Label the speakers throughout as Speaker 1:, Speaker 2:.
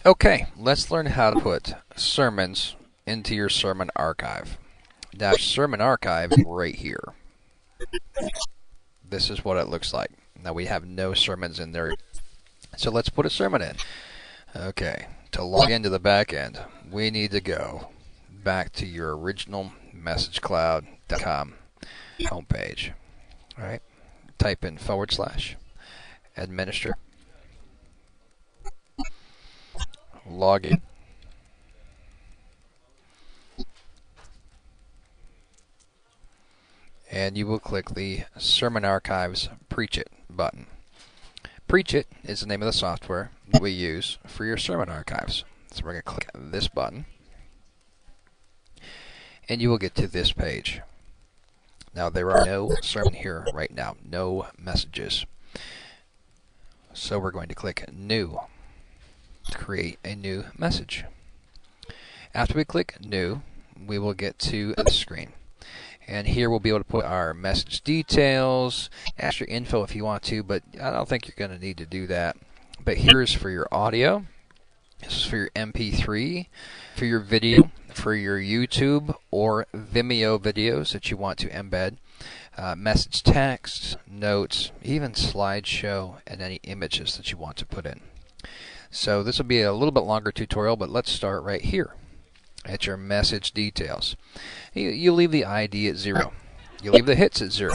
Speaker 1: Okay, let's learn how to put sermons into your sermon archive. Now, sermon archive is right here. This is what it looks like. Now, we have no sermons in there. So let's put a sermon in. Okay, to log into the back end, we need to go back to your original messagecloud.com homepage. All right, type in / administer, log in, and you will click the Sermon Archives Preach It button. Preach It is the name of the software that we use for your sermon archives. So we're going to click this button, and you will get to this page. Now, there are no sermon here right now, no messages. So we're going to click New to create a new message. After we click New, we will get to the screen. And here we'll be able to put our message details, extra info if you want to, but I don't think you're going to need to do that. But here's for your audio. This is for your MP3, for your video, for your YouTube or Vimeo videos that you want to embed, message text, notes, even slideshow, and any images that you want to put in. So this will be a little bit longer tutorial, but let's start right here at your message details. You leave the ID at 0. You leave the hits at 0.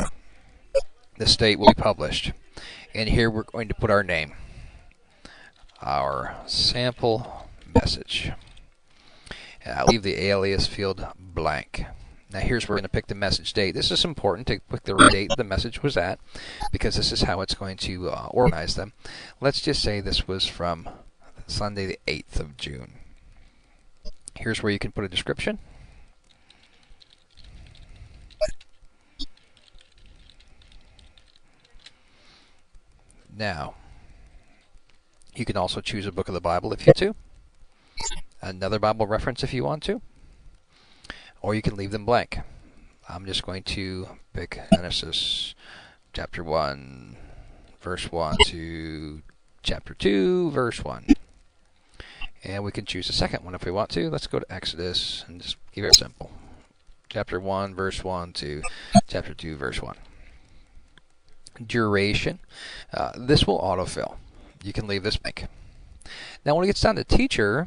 Speaker 1: The state will be published. And here we're going to put our name. Our sample message. And I'll leave the alias field blank. Now here's where we're going to pick the message date. This is important to pick the right date the message was at, because this is how it's going to organize them. Let's just say this was from Sunday the 8th of June. Here's where you can put a description. Now, you can also choose a book of the Bible if you want to, another Bible reference if you want to, or you can leave them blank. I'm just going to pick Genesis chapter 1, verse 1 to chapter 2, verse 1. And we can choose a second one if we want to. Let's go to Exodus and just keep it simple. Chapter 1, verse 1 to chapter 2, verse 1. Duration. This will autofill. You can leave this blank. Now when it gets down to teacher,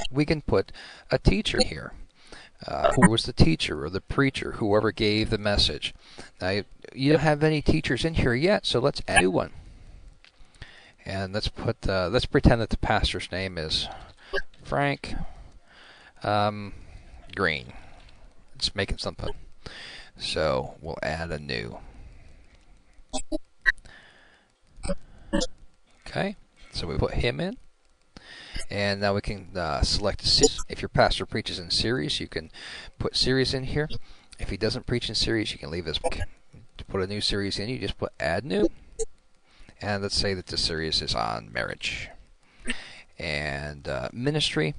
Speaker 1: we can put a teacher here. Who was the teacher or the preacher, whoever gave the message. Now you don't have any teachers in here yet, so let's add a new one. And let's pretend that the pastor's name is Frank Green. It's making something. So we'll add a new. Okay, so we put him in. And now we can select a series. If your pastor preaches in series, you can put series in here. If he doesn't preach in series, you can leave this. To put a new series in, you just put add new. And let's say that the series is on marriage. And ministry.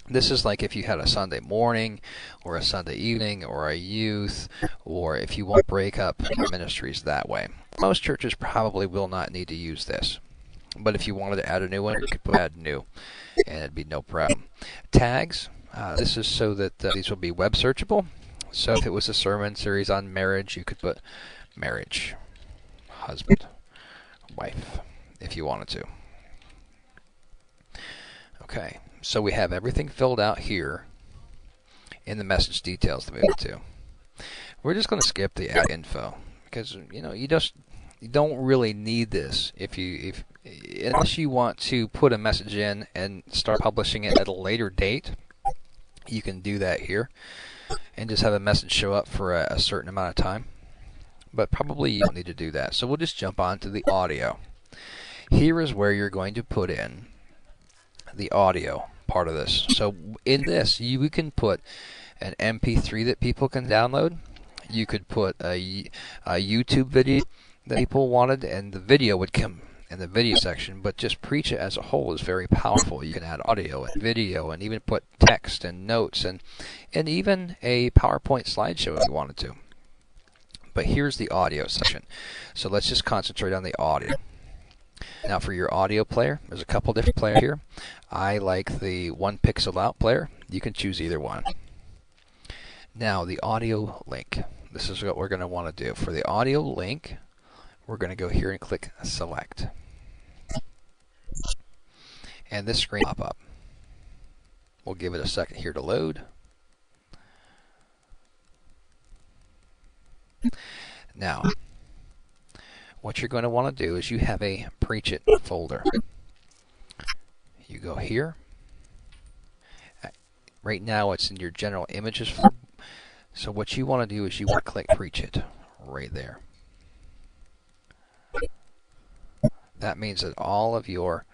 Speaker 1: This is like if you had a Sunday morning or a Sunday evening or a youth, or if you want to break up ministries that way. Most churches probably will not need to use this. But if you wanted to add a new one, you could put add new, and it'd be no problem. Tags. This is so that these will be web searchable. So if it was a sermon series on marriage, you could put marriage, husband, wife, if you wanted to. Okay, so we have everything filled out here in the message details that we went to. We're just going to skip the add info because you don't really need this unless you want to put a message in and start publishing it at a later date. You can do that here and just have a message show up for a certain amount of time. But probably you don't need to do that. So we'll just jump on to the audio. Here is where you're going to put in the audio part of this. So in this, you can put an MP3 that people can download. You could put a YouTube video that people wanted, and the video would come in the video section, but just Preach It as a whole is very powerful. You can add audio and video and even put text and notes and even a PowerPoint slideshow if you wanted to. But here's the audio section. So let's just concentrate on the audio. Now for your audio player, there's a couple different players here. I like the 1 pixel out player. You can choose either one. Now the audio link. This is what we're going to want to do. For the audio link, we're going to go here and click select. And this screen will pop up. We'll give it a second here to load. Now, what you're going to want to do is you have a Preach-It folder. You go here. Right now it's in your general images folder. So what you want to do is you want to click Preach-It right there. That means that all of your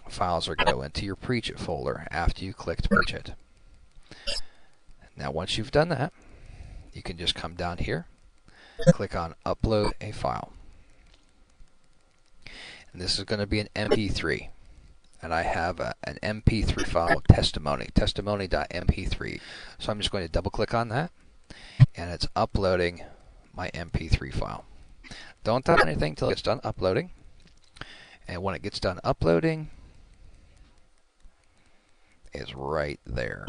Speaker 1: files are going to go into your Preach-It folder after you clicked Preach-It. Now once you've done that, you can just come down here, click on Upload a File. And this is going to be an MP3. And I have an MP3 file, testimony.mp3. So I'm just going to double click on that, and it's uploading my MP3 file. Don't touch anything until it's done uploading. And when it gets done uploading, it's right there.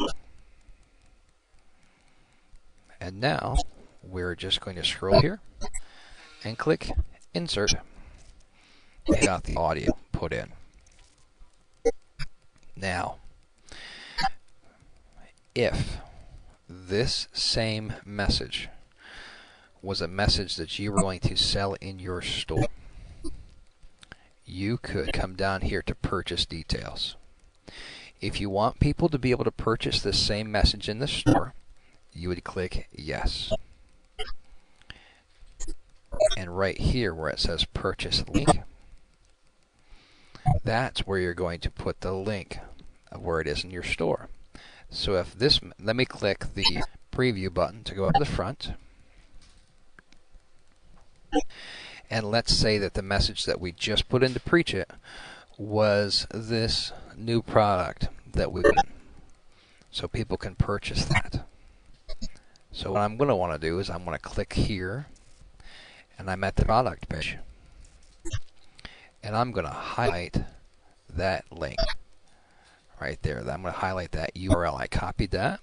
Speaker 1: And now we're just going to scroll here and click Insert. We got the audio put in. Now, if this same message was a message that you were going to sell in your store, you could come down here to purchase details. If you want people to be able to purchase this same message in the store, you would click yes. And right here where it says purchase link, that's where you're going to put the link of where it is in your store. So if this, let me click the preview button to go up to the front. And let's say that the message that we just put into Preach-It was this new product that we put in. So people can purchase that. So what I'm going to want to do is I'm going to click here, and I'm at the product page. And I'm going to highlight that link right there. I'm going to highlight that URL. I copied that.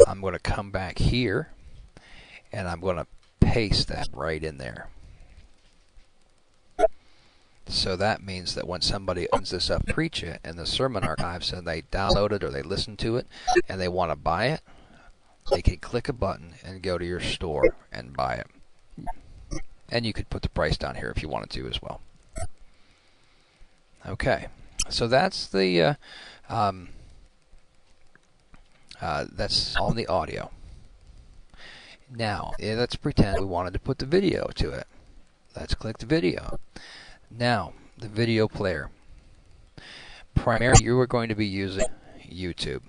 Speaker 1: I'm going to come back here, and I'm going to paste that right in there. So that means that when somebody opens this up, Preach-It, in the Sermon Archives, and they download it or they listen to it, and they want to buy it, they can click a button and go to your store and buy it. And you could put the price down here if you wanted to as well. Okay, so that's the that's on the audio. Now, let's pretend we wanted to put the video to it. Let's click the video. Now, the video player. Primarily, you are going to be using YouTube.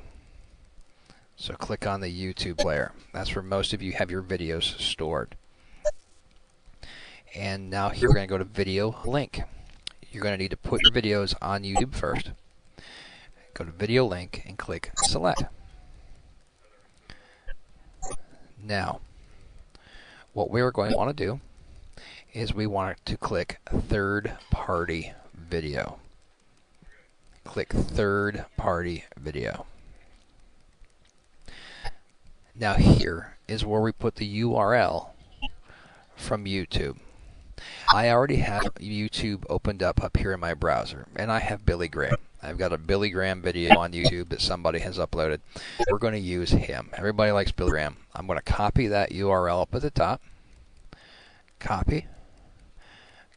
Speaker 1: So click on the YouTube player. That's where most of you have your videos stored. And now here we're going to go to Video Link. You're going to need to put your videos on YouTube first. Go to Video Link and click Select. Now, what we're going to want to do is we want to click Third Party Video. Click Third Party Video. Now here is where we put the URL from YouTube. I already have YouTube opened up here in my browser, and I have Billy Graham. I've got a Billy Graham video on YouTube that somebody has uploaded. We're going to use him. Everybody likes Billy Graham. I'm going to copy that URL up at the top. Copy.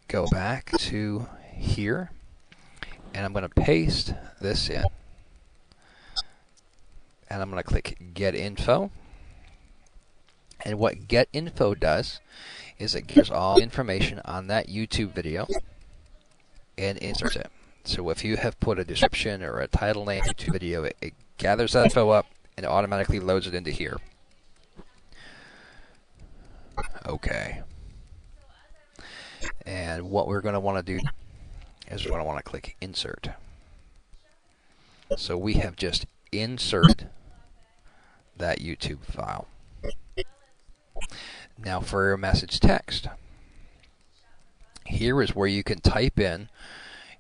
Speaker 1: Go back to here, and I'm going to paste this in. And I'm going to click Get Info. And what Get Info does is it gives all information on that YouTube video and inserts it. So if you have put a description or a title name to YouTube video, it gathers that info up and automatically loads it into here. Okay. And what we're going to want to do is we're going to want to click Insert. So we have just inserted that YouTube file. Now for your message text, Here is where you can type in,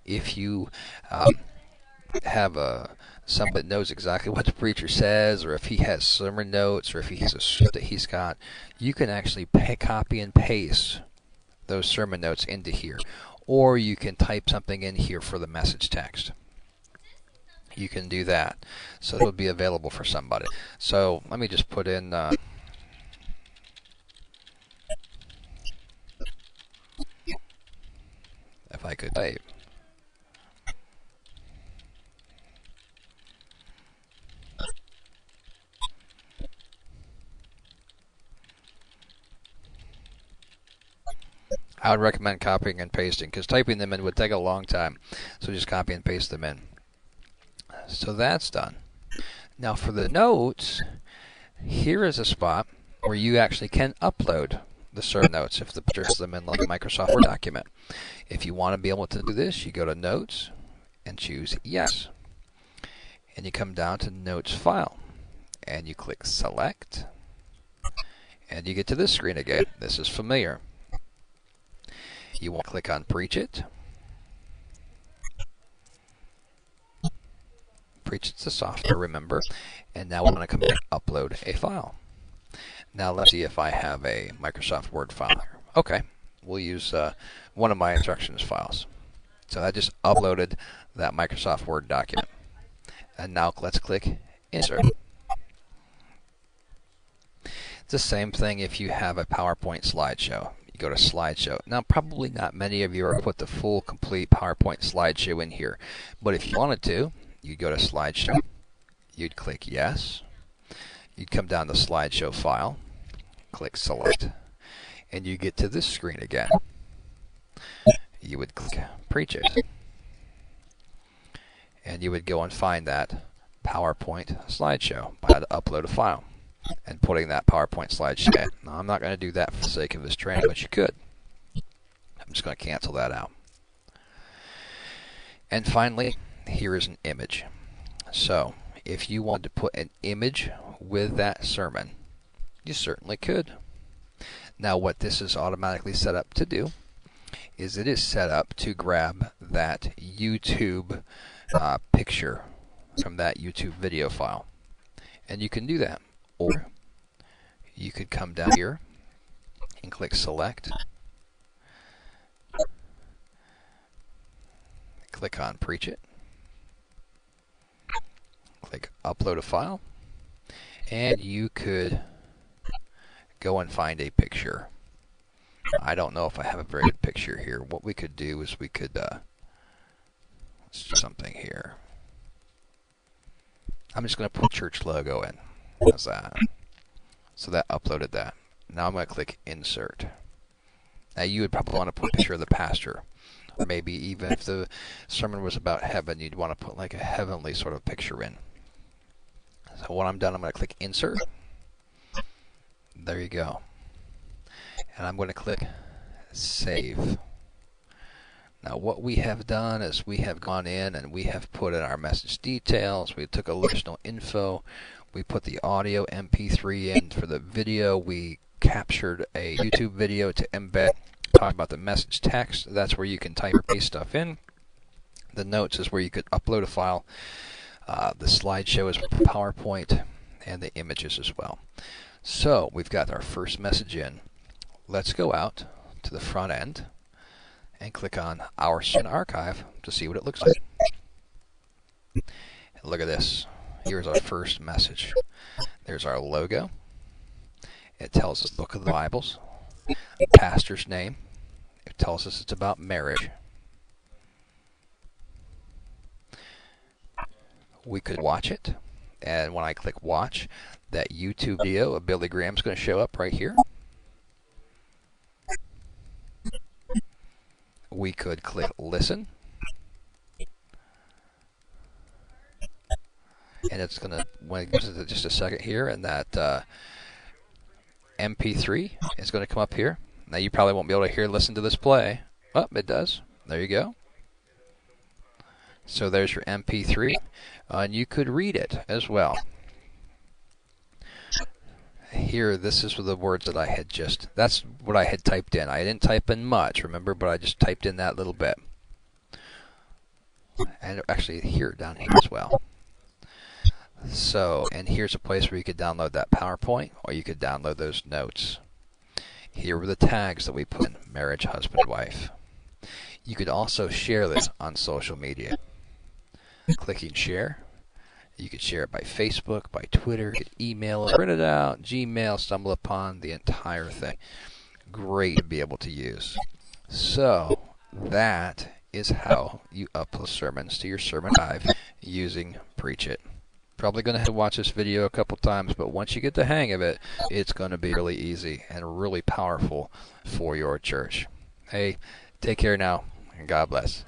Speaker 1: if you have somebody that knows exactly what the preacher says, or if he has sermon notes, or if he has a script that he's got, you can actually copy and paste those sermon notes into here. Or you can type something in here for the message text. You can do that. So it'll be available for somebody. So let me just put in if I could type. I would recommend copying and pasting, because typing them in would take a long time. So just copy and paste them in. So that's done. Now for the notes, here is a spot where you actually can upload the sermon notes if the picture has them in like a Microsoft Word document. If you want to be able to do this, you go to Notes and choose Yes. And you come down to Notes File. And you click Select. And you get to this screen again. This is familiar. You want to click on Preach It. Preach It's a software, remember. And now we're going to come in and upload a file. Now let's see if I have a Microsoft Word file here. Okay, we'll use one of my instructions files. So I just uploaded that Microsoft Word document. And now let's click Insert. It's the same thing if you have a PowerPoint slideshow. You go to Slideshow. Now probably not many of you are put the full complete PowerPoint slideshow in here. But if you wanted to, you'd go to Slideshow. You'd click Yes. You'd come down to Slideshow File, click Select, and you get to this screen again. You would click Preach It, and you would go and find that PowerPoint slideshow by how to upload a file and putting that PowerPoint slideshow in. Now, I'm not going to do that for the sake of this training, but you could. I'm just going to cancel that out. And finally, here is an image. So, if you wanted to put an image with that sermon, you certainly could. Now what this is automatically set up to do is it is set up to grab that YouTube picture from that YouTube video file. And you can do that. Or you could come down here and click Select. Click on Preach It. Click Upload a File, and you could go and find a picture. I don't know if I have a very good picture here. What we could do is we could let's do something here. I'm just going to put church logo in. How's that? So that uploaded that. Now I'm going to click Insert. Now you would probably want to put a picture of the pastor. Or maybe even if the sermon was about heaven, you'd want to put like a heavenly sort of picture in. So when I'm done, I'm going to click Insert. There you go. And I'm going to click Save. Now what we have done is we have gone in and we have put in our message details. We took additional info. We put the audio MP3 in for the video. We captured a YouTube video to embed. Talk about the message text. That's where you can type or paste stuff in. The notes is where you could upload a file. The slideshow is PowerPoint, and the images as well. So we've got our first message in. Let's go out to the front end and click on Our Sermon Archive to see what it looks like. And look at this. Here's our first message. There's our logo. It tells us the book of the Bibles, the pastor's name. It tells us it's about marriage. We could watch it, and when I click watch, that YouTube video of Billy Graham is going to show up right here. We could click listen, and it's going to, when it goes into just a second here, and that MP3 is going to come up here. Now you probably won't be able to listen to this play. Oh, it does. There you go. So there's your MP3, and you could read it as well. here, this is the words that I had that's what I had typed in. I didn't type in much, remember, but I just typed in that little bit. And actually here, down here as well. So, and here's a place where you could download that PowerPoint, or you could download those notes. Here were the tags that we put in: marriage, husband, wife. You could also share this on social media. Clicking share. You could share it by Facebook, by Twitter, you could email it, print it out, Gmail, stumble upon the entire thing. Great to be able to use. So that is how you upload sermons to your sermon archive using Preachit. Probably going to have to watch this video a couple times, but once you get the hang of it, it's going to be really easy and really powerful for your church. Hey, take care now, and God bless.